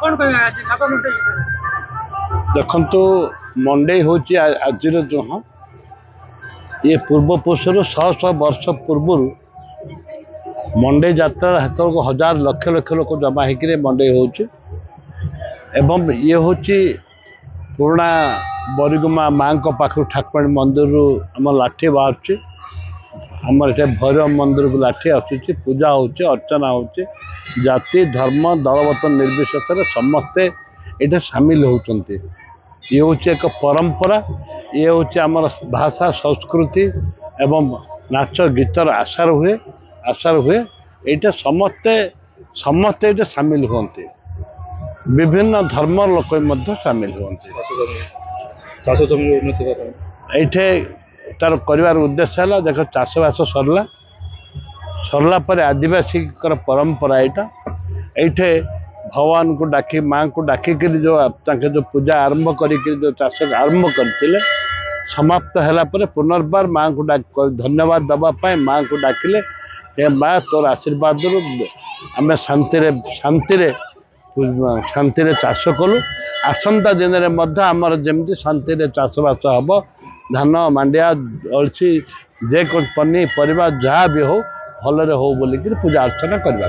कौन कहे आज नाग मंडई देखु मंडई हूँ आज हाँ ये पूर्वपुरुषर शह शह वर्ष पूर्व मंडई यात्रा हेतु हजार लक्ष लक्ष लोक जमा होकर मंडई एवं ये हूँ पुराणा बरिगुमा माँ पाख ठाकुराणी मंदिर आम लाठी बाहर आम भैरव मंदिर को लाठी आसूँ पूजा होर्चना अर्चना होती जाति धर्म दलबत निर्विशेष समस्ते ये सामिल होती ये हूँ एक परंपरा ये हूँ आम भाषा संस्कृति एवं नाच गीतर आशार हुए ये समस्ते समस्ते ये सामिल होती विभिन्न धर्म लोक सामिल होती ये तार कर उद्देश्य है देख चाषबास सरला पर आदिवासी परंपरा ये भगवान को डाकी माँ को डाकिक जो पूजा आरंभ कर चाष आरंभ करते समाप्त है पुनर्बार माँ को धन्यवाद दवापाई माँ को डाकिले हे माँ तोर आशीर्वाद आम शांति शांति चाष कलु आसंता दिन में आमर जमी शांति चाषबास हम धान मांडिया अलसी जे पनीपरिया जहाँ भी हो भलरे हो बोलिक पूजा अर्चना करवा।